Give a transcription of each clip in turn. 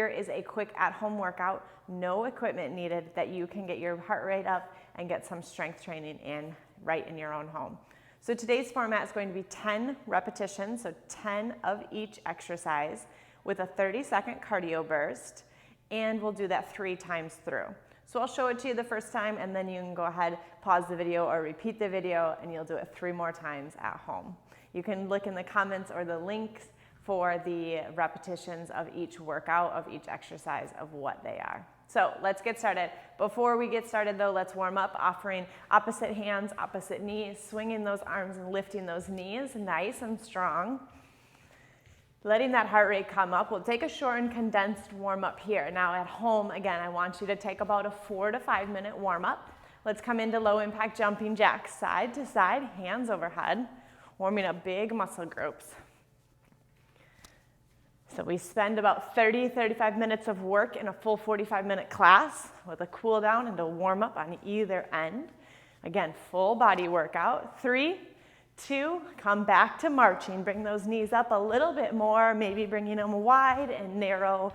here is a quick at-home workout, no equipment needed, that you can get your heart rate up and get some strength training in right in your own home. So today's format is going to be 10 repetitions, so 10 of each exercise with a 30-second cardio burst, and we'll do that 3 times through. So I'll show it to you the first time, and then you can go ahead, pause the video or repeat the video, and you'll do it 3 more times at home. You can look in the comments or the links for the repetitions of each workout, of each exercise, of what they are. So let's get started. Before we get started though, let's warm up, offering opposite hands, opposite knees, swinging those arms and lifting those knees nice and strong. Letting that heart rate come up. We'll take a short and condensed warm up here. Now at home, again, I want you to take about a 4 to 5 minute warm up. Let's come into low impact jumping jacks, side to side, hands overhead, warming up big muscle groups. So we spend about 30-35 minutes of work in a full 45-minute class with a cool down and a warm up on either end. Again, full body workout. 3, 2, come back to marching. Bring those knees up a little bit more, maybe bringing them wide and narrow,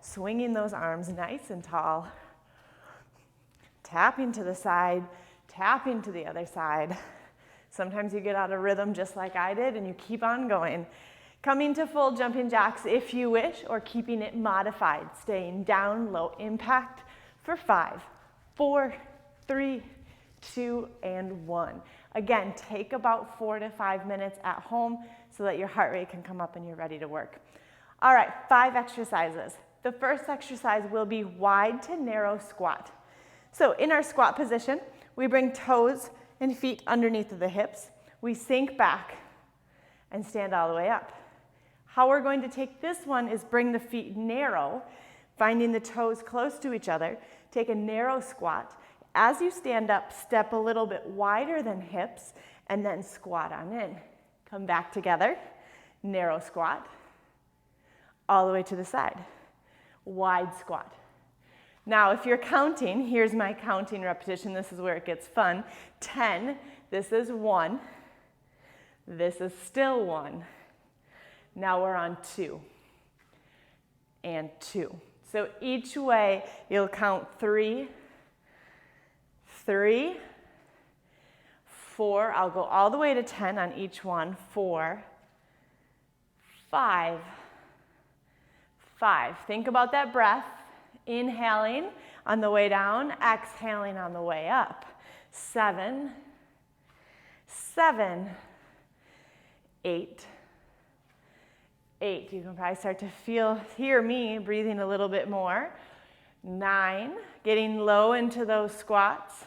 swinging those arms nice and tall. Tapping to the side, tapping to the other side. Sometimes you get out of rhythm just like I did and you keep on going. Coming to full jumping jacks if you wish, or keeping it modified, staying down, low impact for 5, 4, 3, 2, and 1. Again, take about 4 to 5 minutes at home so that your heart rate can come up and you're ready to work. All right, 5 exercises. The first exercise will be wide to narrow squat. So in our squat position, we bring toes and feet underneath of the hips. We sink back and stand all the way up. How we're going to take this one is bring the feet narrow, finding the toes close to each other. Take a narrow squat. As you stand up, step a little bit wider than hips, and then squat on in. Come back together, narrow squat, all the way to the side. Wide squat. Now, if you're counting, here's my counting repetition. This is where it gets fun. 10, this is 1. This is still 1. Now we're on 2 and 2. So each way you'll count 3, 3, 4. I'll go all the way to 10 on each one. 4, 5, 5. Think about that breath. Inhaling on the way down, exhaling on the way up. 7, 7, 8, 8. You can probably start to hear me breathing a little bit more. 9, getting low into those squats.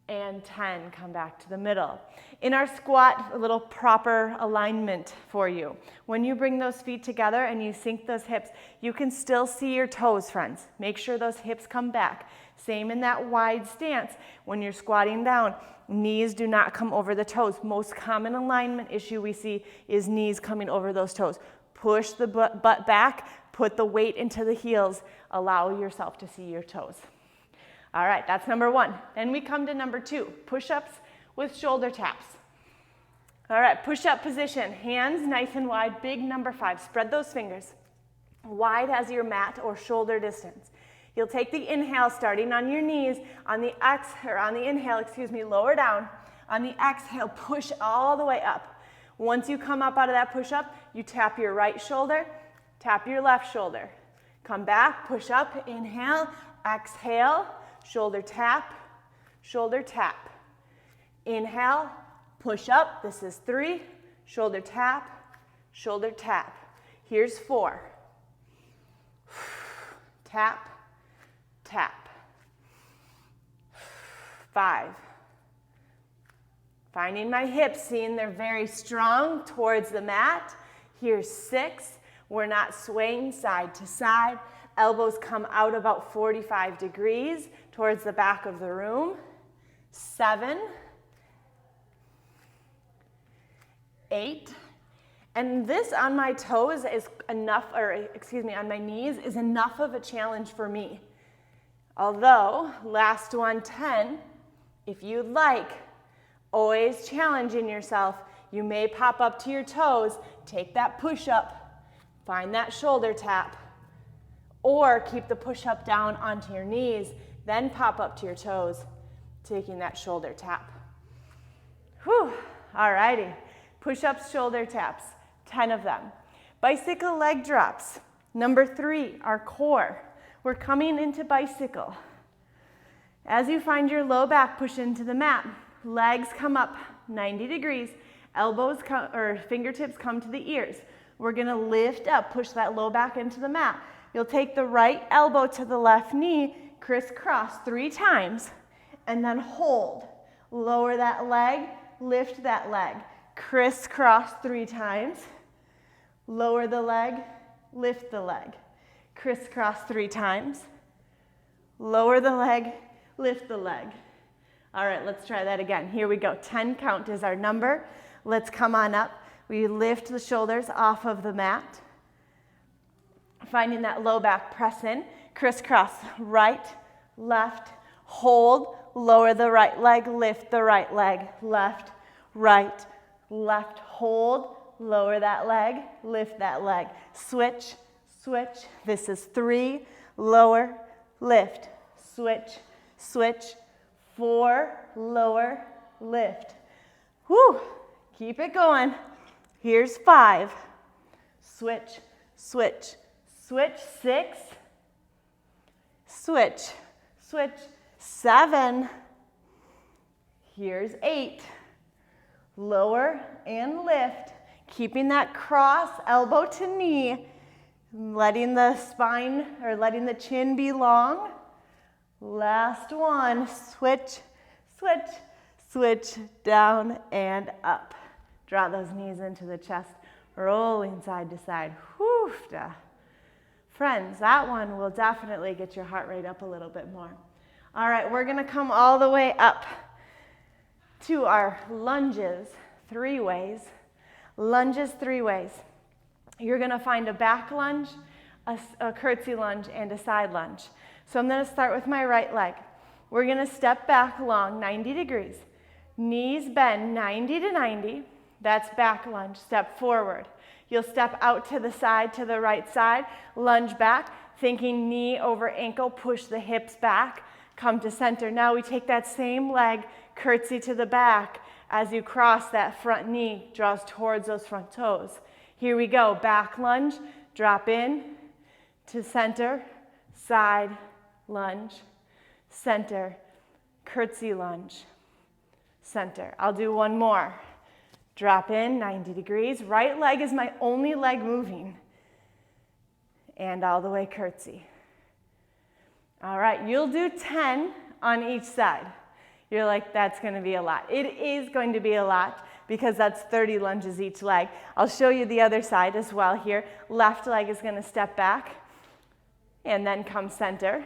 And 10, come back to the middle. In our squat, a little proper alignment for you. When you bring those feet together and you sink those hips, you can still see your toes, friends. Make sure those hips come back. Same in that wide stance. When you're squatting down, knees do not come over the toes. Most common alignment issue we see is knees coming over those toes. Push the butt back, put the weight into the heels, allow yourself to see your toes. All right, that's number 1. Then we come to number 2, push-ups with shoulder taps. All right, push-up position, hands nice and wide, big number 5. Spread those fingers wide as your mat or shoulder distance. You'll take the inhale starting on your knees, on the inhale, lower down. On the exhale, push all the way up. Once you come up out of that push-up, you tap your right shoulder, tap your left shoulder. Come back, push up, inhale, exhale, shoulder tap, shoulder tap. Inhale, push up. This is 3, shoulder tap, shoulder tap. Here's 4. Tap, tap. 5. Finding my hips, seeing they're very strong towards the mat. Here's 6. We're not swaying side to side. Elbows come out about 45 degrees towards the back of the room. 7, 8, and this on my toes is enough, on my knees is enough of a challenge for me. Although, last one, 10, if you'd like, always challenging yourself. You may pop up to your toes, take that push up, Find that shoulder tap. Or keep the push-up down onto your knees, then pop up to your toes, taking that shoulder tap. Whew, all righty. Push-ups, shoulder taps, 10 of them. Bicycle leg drops. Number 3, our core. We're coming into bicycle. As you find your low back push into the mat, legs come up 90 degrees, fingertips come to the ears. We're gonna lift up, push that low back into the mat. You'll take the right elbow to the left knee, crisscross 3 times, and then hold. Lower that leg, lift that leg. Crisscross 3 times. Lower the leg, lift the leg. Crisscross 3 times. Lower the leg, lift the leg. All right, let's try that again. Here we go. 10 count is our number. Let's come on up. We lift the shoulders off of the mat. Finding that low back, press in, crisscross, right, left, hold, lower the right leg, lift the right leg, left, right, left, hold, lower that leg, lift that leg, switch, switch. This is 3, lower, lift, switch, switch, 4, lower, lift. Whew, keep it going. Here's 5, switch, switch, switch, 6, switch, switch, 7, here's 8, lower and lift, keeping that cross, elbow to knee, letting the spine or letting the chin be long. Last one, switch, switch, switch, down and up. Draw those knees into the chest, rolling side to side. Whew, friends, that one will definitely get your heart rate up a little bit more. All right, we're gonna come all the way up to our lunges 3 ways. Lunges 3 ways. You're gonna find a back lunge, a curtsy lunge, and a side lunge. So I'm gonna start with my right leg. We're gonna step back long 90 degrees. Knees bend 90 to 90. That's back lunge, step forward. You'll step out to the side, to the right side, lunge back, thinking knee over ankle, push the hips back, come to center. Now we take that same leg, curtsy to the back. As you cross, that front knee draws towards those front toes. Here we go, back lunge, drop in to center, side lunge, center, curtsy lunge, center. I'll do one more. Drop in 90 degrees. Right leg is my only leg moving. And all the way curtsy. All right, you'll do 10 on each side. You're like, that's going to be a lot. It is going to be a lot because that's 30 lunges each leg. I'll show you the other side as well here. Left leg is going to step back and then come center.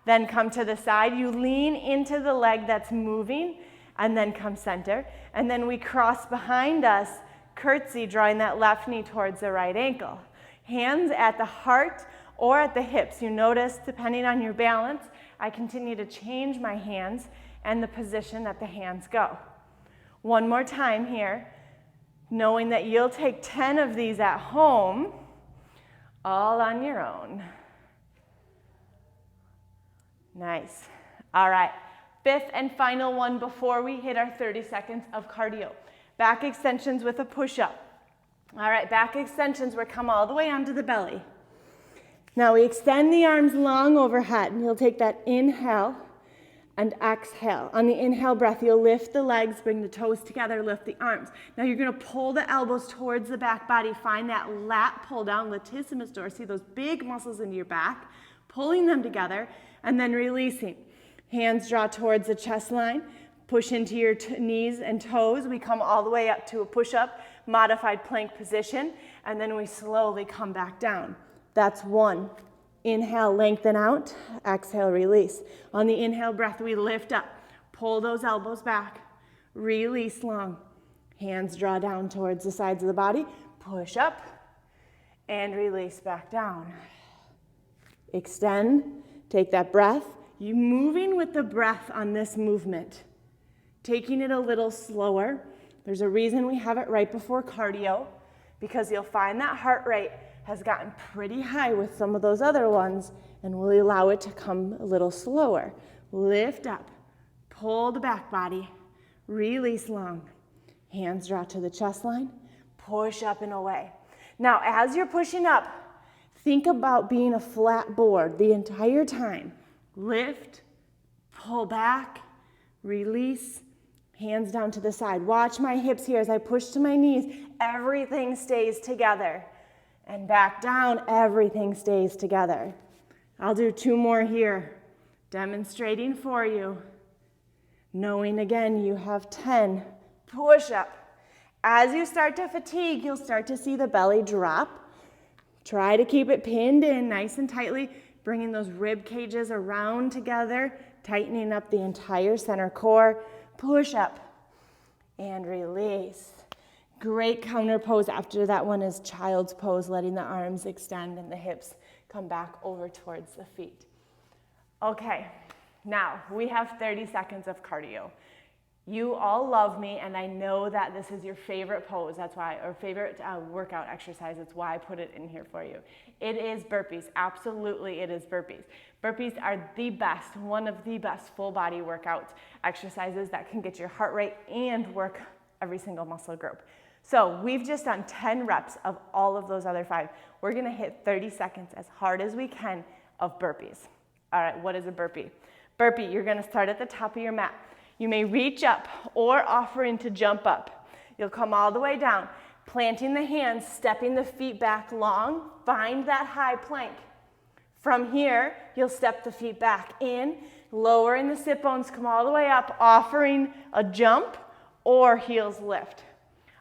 Then come to the side. You lean into the leg that's moving and then come center. And then we cross behind us, curtsy, drawing that left knee towards the right ankle. Hands at the heart or at the hips. You notice, depending on your balance, I continue to change my hands and the position that the hands go. One more time here, knowing that you'll take 10 of these at home, all on your own. Nice. All right. 5th and final one before we hit our 30 seconds of cardio. Back extensions with a push-up. All right, back extensions, we come all the way onto the belly. Now we extend the arms long overhead, and you'll take that inhale and exhale. On the inhale breath, you'll lift the legs, bring the toes together, lift the arms. Now you're gonna pull the elbows towards the back body, find that lat pull down, latissimus dorsi, those big muscles into your back, pulling them together, and then releasing. Hands draw towards the chest line, push into your knees and toes. We come all the way up to a push-up, modified plank position, and then we slowly come back down. That's 1. Inhale, lengthen out. Exhale, release. On the inhale breath, we lift up. Pull those elbows back. Release long. Hands draw down towards the sides of the body. Push up and release back down. Extend. Take that breath. You moving with the breath on this movement, taking it a little slower. There's a reason we have it right before cardio, because you'll find that heart rate has gotten pretty high with some of those other ones, and we'll allow it to come a little slower. Lift up, pull the back body, release long. Hands draw to the chest line, push up and away. Now, as you're pushing up, think about being a flat board the entire time. Lift, pull back, release, hands down to the side. Watch my hips here as I push to my knees. Everything stays together. And back down, everything stays together. I'll do 2 more here, demonstrating for you. Knowing again, you have 10. Push up. As you start to fatigue, you'll start to see the belly drop. Try to keep it pinned in nice and tightly, bringing those rib cages around together, tightening up the entire center core. Push up and release. Great counter pose after that one is child's pose, letting the arms extend and the hips come back over towards the feet. Okay, now we have 30 seconds of cardio. You all love me, and I know that this is your favorite pose. That's why, or favorite workout exercise. That's why I put it in here for you. It is burpees. Absolutely, it is burpees. Burpees are the best, one of the best full body workout exercises that can get your heart rate and work every single muscle group. So we've just done 10 reps of all of those other 5. We're gonna hit 30 seconds as hard as we can of burpees. All right, what is a burpee? Burpee, you're gonna start at the top of your mat. You may reach up or offering to jump up. You'll come all the way down, planting the hands, stepping the feet back long, find that high plank. From here, you'll step the feet back in, lowering the sit bones, come all the way up, offering a jump or heels lift.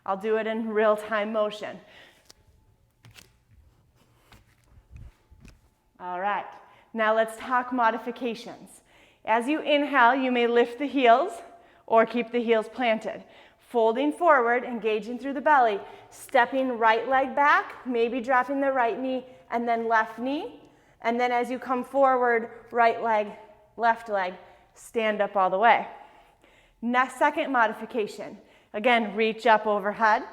I'll do it in real-time motion. All right, now let's talk modifications. As you inhale, you may lift the heels or keep the heels planted. Folding forward, engaging through the belly, stepping right leg back, maybe dropping the right knee and then left knee. And then as you come forward, right leg, left leg, stand up all the way. Next, second modification. Again, reach up overhead,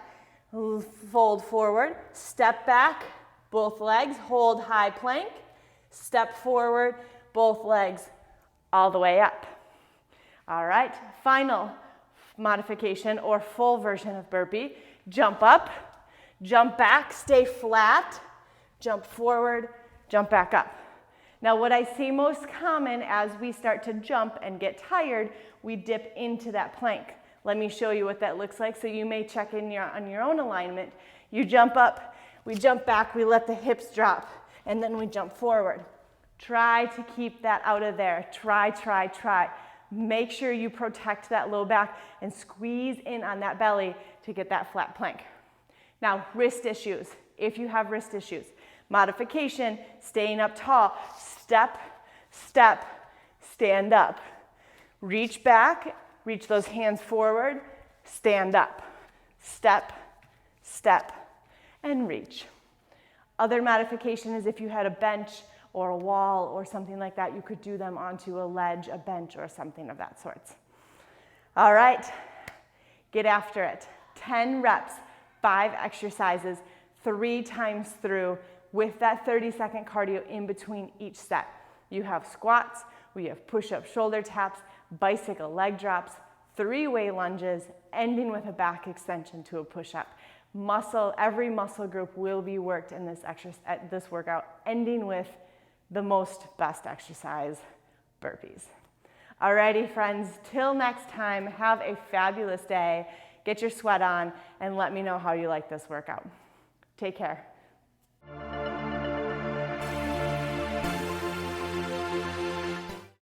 fold forward, step back, both legs, hold high plank, step forward, both legs, all the way up. All right, final modification or full version of burpee. Jump up, jump back, stay flat, jump forward, jump back up. Now what I see most common as we start to jump and get tired, we dip into that plank. Let me show you what that looks like so you may check in on your own alignment. You jump up, we jump back, we let the hips drop, and then we jump forward. Try to keep that out of there. Try. Make sure you protect that low back and squeeze in on that belly to get that flat plank. Now, wrist issues. If you have wrist issues, modification, staying up tall, step, step, stand up. Reach back, reach those hands forward, stand up. Step, step, and reach. Other modification is if you had a bench or a wall or something like that, you could do them onto a ledge, a bench, or something of that sort. All right, get after it. 10 reps, 5 exercises, 3 times through with that 30-second cardio in between each set. You have squats, we have push-up shoulder taps, bicycle leg drops, 3-way lunges, ending with a back extension to a push-up. Every muscle group will be worked in this workout, ending with the best exercise, burpees. Alrighty, friends, till next time, have a fabulous day. Get your sweat on and let me know how you like this workout. Take care.